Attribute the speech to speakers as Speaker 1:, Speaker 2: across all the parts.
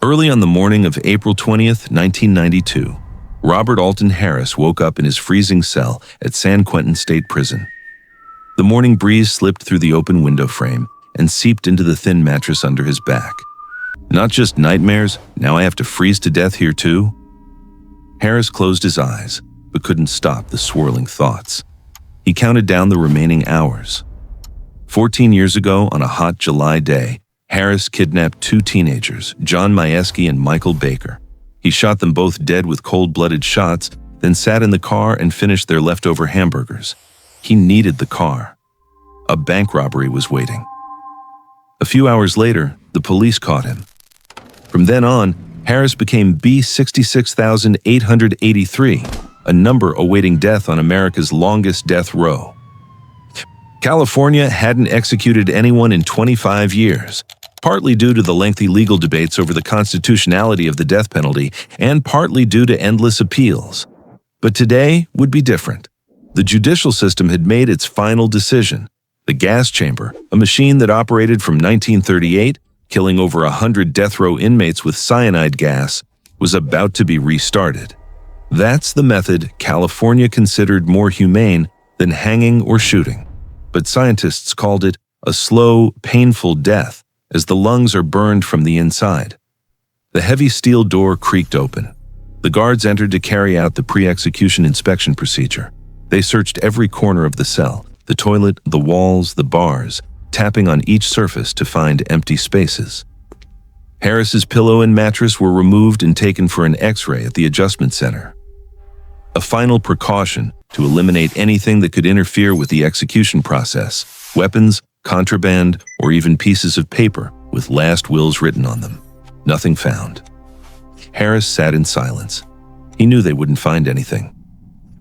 Speaker 1: Early on the morning of April 20th, 1992, Robert Alton Harris woke up in his freezing cell at San Quentin State Prison. The morning breeze slipped through the open window frame and seeped into the thin mattress under his back. Not just nightmares, now I have to freeze to death here too? Harris closed his eyes, but couldn't stop the swirling thoughts. He counted down the remaining hours. 14 years ago, on a hot July day, Harris kidnapped two teenagers, John Majewski and Michael Baker. He shot them both dead with cold-blooded shots, then sat in the car and finished their leftover hamburgers. He needed the car. A bank robbery was waiting. A few hours later, the police caught him. From then on, Harris became B66,883, a number awaiting death on America's longest death row. California hadn't executed anyone in 25 years, partly due to the lengthy legal debates over the constitutionality of the death penalty and partly due to endless appeals. But today would be different. The judicial system had made its final decision. The gas chamber, a machine that operated from 1938, killing over 100 death row inmates with cyanide gas, was about to be restarted. That's the method California considered more humane than hanging or shooting. But scientists called it a slow, painful death, as the lungs are burned from the inside. The heavy steel door creaked open. The guards entered to carry out the pre-execution inspection procedure. They searched every corner of the cell, the toilet, the walls, the bars, tapping on each surface to find empty spaces. Harris's pillow and mattress were removed and taken for an X-ray at the adjustment center. A final precaution to eliminate anything that could interfere with the execution process: weapons, contraband, or even pieces of paper with last wills written on them. Nothing found. Harris sat in silence. He knew they wouldn't find anything.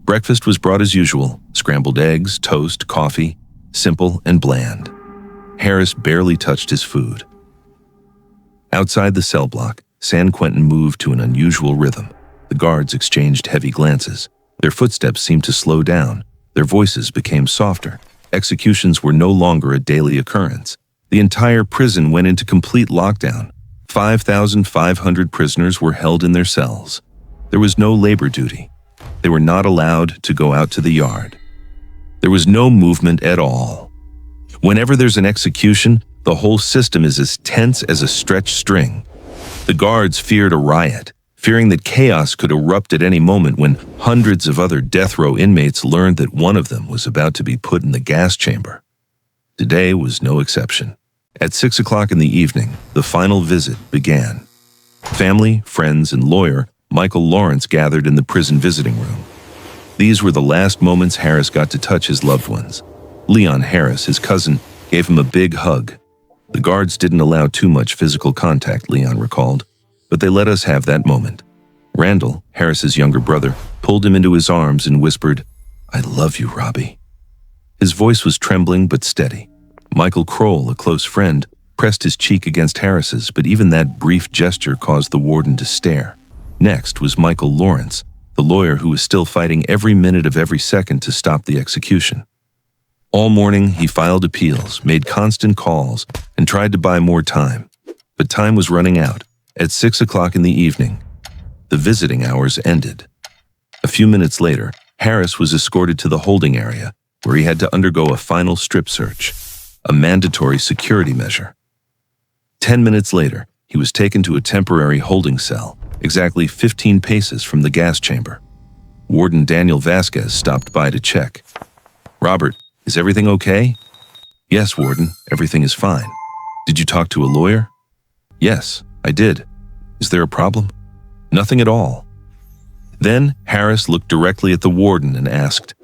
Speaker 1: Breakfast was brought as usual: scrambled eggs, toast, coffee, simple and bland. Harris barely touched his food. Outside the cell block, San Quentin moved to an unusual rhythm. The guards exchanged heavy glances. Their footsteps seemed to slow down. Their voices became softer. Executions were no longer a daily occurrence. The entire prison went into complete lockdown. 5,500 prisoners were held in their cells. There was no labor duty. They were not allowed to go out to the yard. There was no movement at all. Whenever there's an execution, the whole system is as tense as a stretched string. The guards feared a riot, fearing that chaos could erupt at any moment when hundreds of other death row inmates learned that one of them was about to be put in the gas chamber. Today was no exception. At 6 o'clock in the evening, the final visit began. Family, friends, and lawyer Michael Lawrence gathered in the prison visiting room. These were the last moments Harris got to touch his loved ones. Leon Harris, his cousin, gave him a big hug. The guards didn't allow too much physical contact, Leon recalled, but they let us have that moment. Randall, Harris's younger brother, pulled him into his arms and whispered, "I love you, Robbie." His voice was trembling but steady. Michael Kroll, a close friend, pressed his cheek against Harris's, but even that brief gesture caused the warden to stare. Next was Michael Lawrence, the lawyer who was still fighting every minute of every second to stop the execution. All morning, he filed appeals, made constant calls, and tried to buy more time. But time was running out. At 6 o'clock in the evening, the visiting hours ended. A few minutes later, Harris was escorted to the holding area, where he had to undergo a final strip search, a mandatory security measure. 10 minutes later, he was taken to a temporary holding cell, exactly 15 paces from the gas chamber. Warden Daniel Vasquez stopped by to check. "Robert, is everything okay?" "Yes, Warden, everything is fine." "Did you talk to a lawyer?" "Yes, I did." "Is there a problem?" "Nothing at all." Then Harris looked directly at the warden and asked,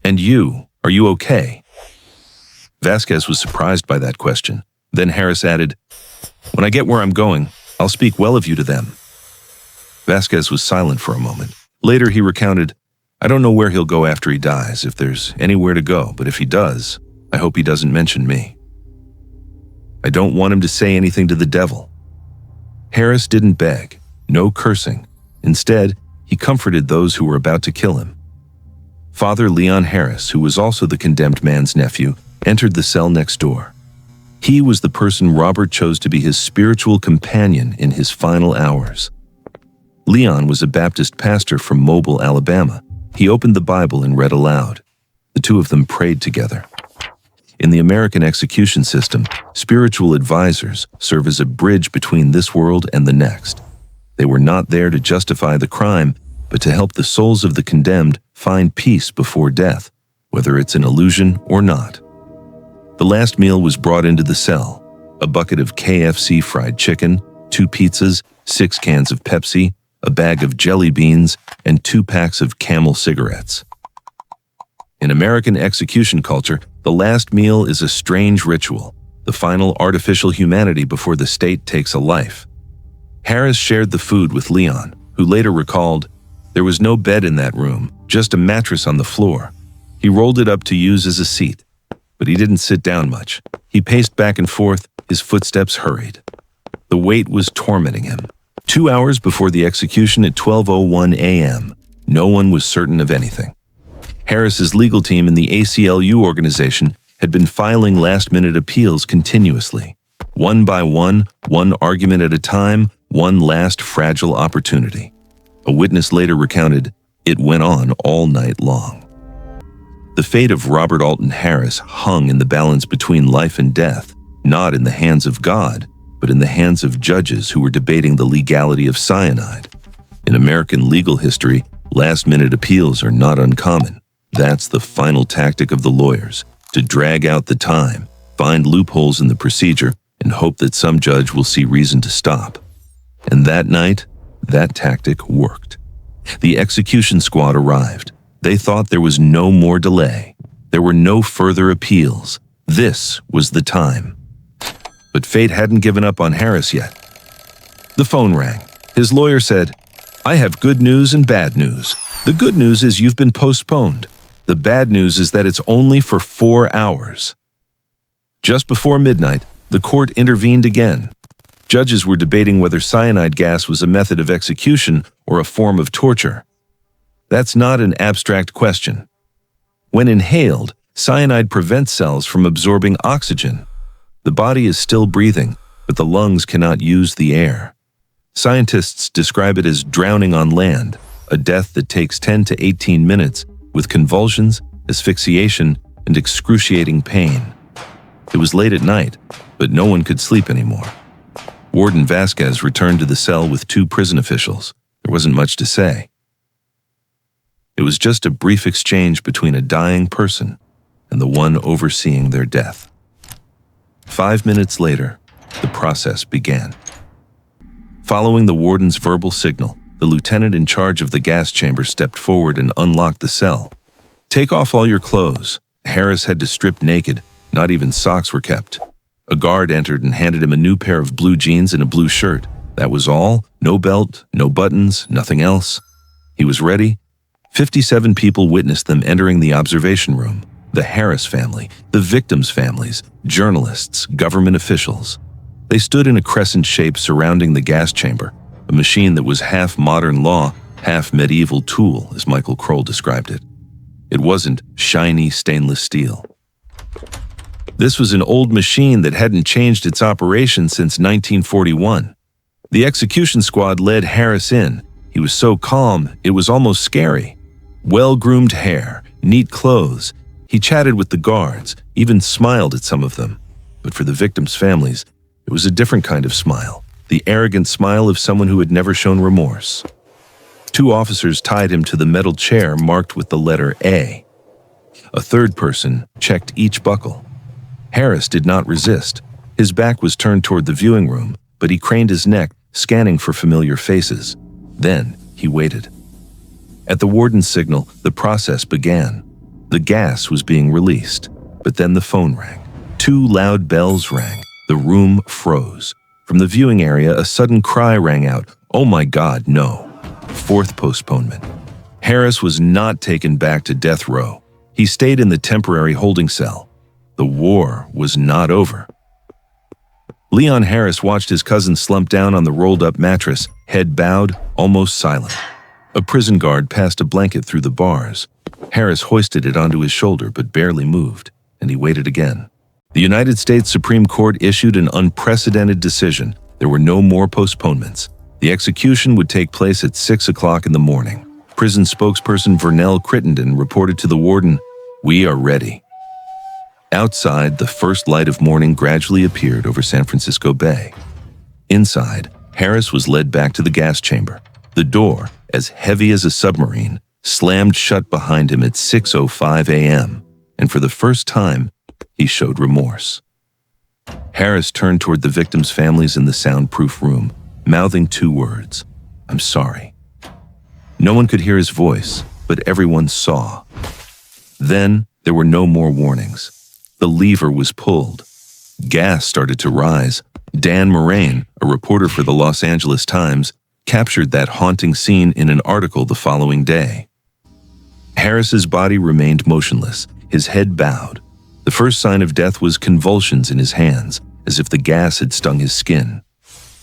Speaker 1: "And you, are you okay?" Vasquez was surprised by that question. Then Harris added, "When I get where I'm going, I'll speak well of you to them." Vasquez was silent for a moment. Later he recounted, "I don't know where he'll go after he dies, if there's anywhere to go, but if he does, I hope he doesn't mention me. I don't want him to say anything to the devil." Harris didn't beg, no cursing. Instead, he comforted those who were about to kill him. Father Leon Harris, who was also the condemned man's nephew, entered the cell next door. He was the person Robert chose to be his spiritual companion in his final hours. Leon was a Baptist pastor from Mobile, Alabama. He opened the Bible and read aloud. The two of them prayed together. In the American execution system, spiritual advisors serve as a bridge between this world and the next. They were not there to justify the crime, but to help the souls of the condemned find peace before death, whether it's an illusion or not. The last meal was brought into the cell: a bucket of KFC fried chicken, 2 pizzas, 6 cans of Pepsi, a bag of jelly beans, and 2 packs of Camel cigarettes. In American execution culture, the last meal is a strange ritual, the final artificial humanity before the state takes a life. Harris shared the food with Leon, who later recalled, "There was no bed in that room, just a mattress on the floor. He rolled it up to use as a seat, but he didn't sit down much. He paced back and forth, his footsteps hurried. The weight was tormenting him." 2 hours before the execution at 12:01 a.m., no one was certain of anything. Harris's legal team in the ACLU organization had been filing last-minute appeals continuously. One by one argument at a time, one last fragile opportunity. A witness later recounted, "It went on all night long." The fate of Robert Alton Harris hung in the balance between life and death, not in the hands of God, but in the hands of judges who were debating the legality of cyanide. In American legal history, last-minute appeals are not uncommon. That's the final tactic of the lawyers, to drag out the time, find loopholes in the procedure, and hope that some judge will see reason to stop. And that night, that tactic worked. The execution squad arrived. They thought there was no more delay. There were no further appeals. This was the time. But fate hadn't given up on Harris yet. The phone rang. His lawyer said, "I have good news and bad news. The good news is you've been postponed. The bad news is that it's only for 4 hours." Just before midnight, the court intervened again. Judges were debating whether cyanide gas was a method of execution or a form of torture. That's not an abstract question. When inhaled, cyanide prevents cells from absorbing oxygen. The body is still breathing, but the lungs cannot use the air. Scientists describe it as drowning on land, a death that takes 10 to 18 minutes, with convulsions, asphyxiation, and excruciating pain. It was late at night, but no one could sleep anymore. Warden Vasquez returned to the cell with 2 prison officials. There wasn't much to say. It was just a brief exchange between a dying person and the one overseeing their death. 5 minutes later, the process began. Following the warden's verbal signal, the lieutenant in charge of the gas chamber stepped forward and unlocked the cell. "Take off all your clothes." Harris had to strip naked. Not even socks were kept. A guard entered and handed him a new pair of blue jeans and a blue shirt. That was all. No belt, no buttons, nothing else. He was ready. 57 people witnessed them entering the observation room. The Harris family, the victims' families, journalists, government officials. They stood in a crescent shape surrounding the gas chamber, a machine that was half modern law, half medieval tool, as Michael Kroll described it. It wasn't shiny stainless steel. This was an old machine that hadn't changed its operation since 1941. The execution squad led Harris in. He was so calm, it was almost scary. Well-groomed hair, neat clothes. He chatted with the guards, even smiled at some of them. But for the victims' families, it was a different kind of smile, the arrogant smile of someone who had never shown remorse. 2 officers tied him to the metal chair marked with the letter A. A third person checked each buckle. Harris did not resist. His back was turned toward the viewing room, but he craned his neck, scanning for familiar faces. Then he waited. At the warden's signal, the process began. The gas was being released, but then the phone rang. 2 loud bells rang. The room froze. From the viewing area, a sudden cry rang out, "Oh my God, no." 4th postponement. Harris was not taken back to death row. He stayed in the temporary holding cell. The war was not over. Leon Harris watched his cousin slump down on the rolled-up mattress, head bowed, almost silent. A prison guard passed a blanket through the bars. Harris hoisted it onto his shoulder but barely moved, and he waited again. The United States Supreme Court issued an unprecedented decision. There were no more postponements. The execution would take place at 6 o'clock in the morning. Prison spokesperson Vernell Crittenden reported to the warden, "We are ready." Outside, the first light of morning gradually appeared over San Francisco Bay. Inside, Harris was led back to the gas chamber. The door, as heavy as a submarine, slammed shut behind him at 6:05 a.m., and for the first time, he showed remorse. Harris turned toward the victims' families in the soundproof room, mouthing two words, "I'm sorry." No one could hear his voice, but everyone saw. Then, there were no more warnings. The lever was pulled. Gas started to rise. Dan Moraine, a reporter for the Los Angeles Times, captured that haunting scene in an article the following day. Harris's body remained motionless, his head bowed. The first sign of death was convulsions in his hands, as if the gas had stung his skin.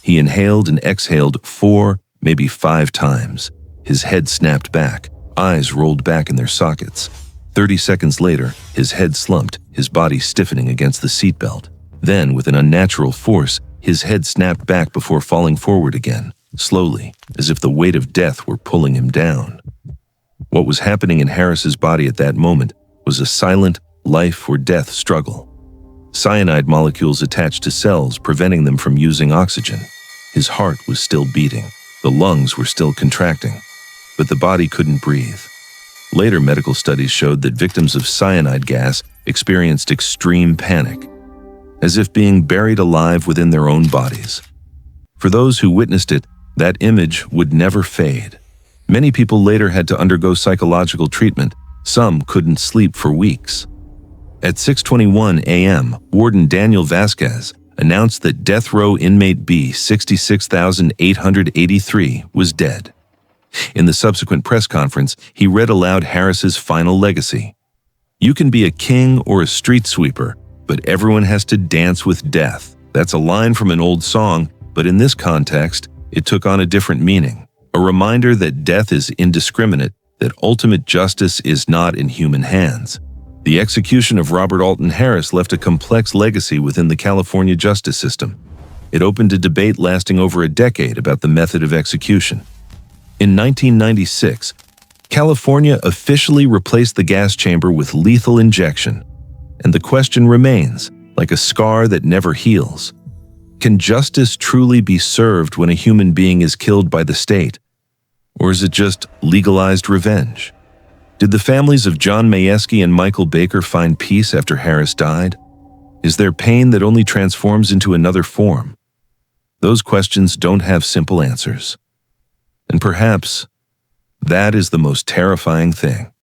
Speaker 1: He inhaled and exhaled 4, maybe 5 times. His head snapped back, eyes rolled back in their sockets. 30 seconds later, his head slumped, his body stiffening against the seatbelt. Then, with an unnatural force, his head snapped back before falling forward again, slowly, as if the weight of death were pulling him down. What was happening in Harris's body at that moment was a silent life-or-death struggle. Cyanide molecules attached to cells, preventing them from using oxygen. His heart was still beating. The lungs were still contracting, but the body couldn't breathe. Later medical studies showed that victims of cyanide gas experienced extreme panic, as if being buried alive within their own bodies. For those who witnessed it, that image would never fade. Many people later had to undergo psychological treatment. Some couldn't sleep for weeks. At 6:21 a.m., Warden Daniel Vasquez announced that death row inmate B 66,883 was dead. In the subsequent press conference, he read aloud Harris's final legacy. "You can be a king or a street sweeper, but everyone has to dance with death." That's a line from an old song, but in this context, it took on a different meaning. A reminder that death is indiscriminate, that ultimate justice is not in human hands. The execution of Robert Alton Harris left a complex legacy within the California justice system. It opened a debate lasting over a decade about the method of execution. In 1996, California officially replaced the gas chamber with lethal injection. And the question remains, like a scar that never heals. Can justice truly be served when a human being is killed by the state? Or is it just legalized revenge? Did the families of John Mayeski and Michael Baker find peace after Harris died? Is there pain that only transforms into another form? Those questions don't have simple answers. And perhaps that is the most terrifying thing.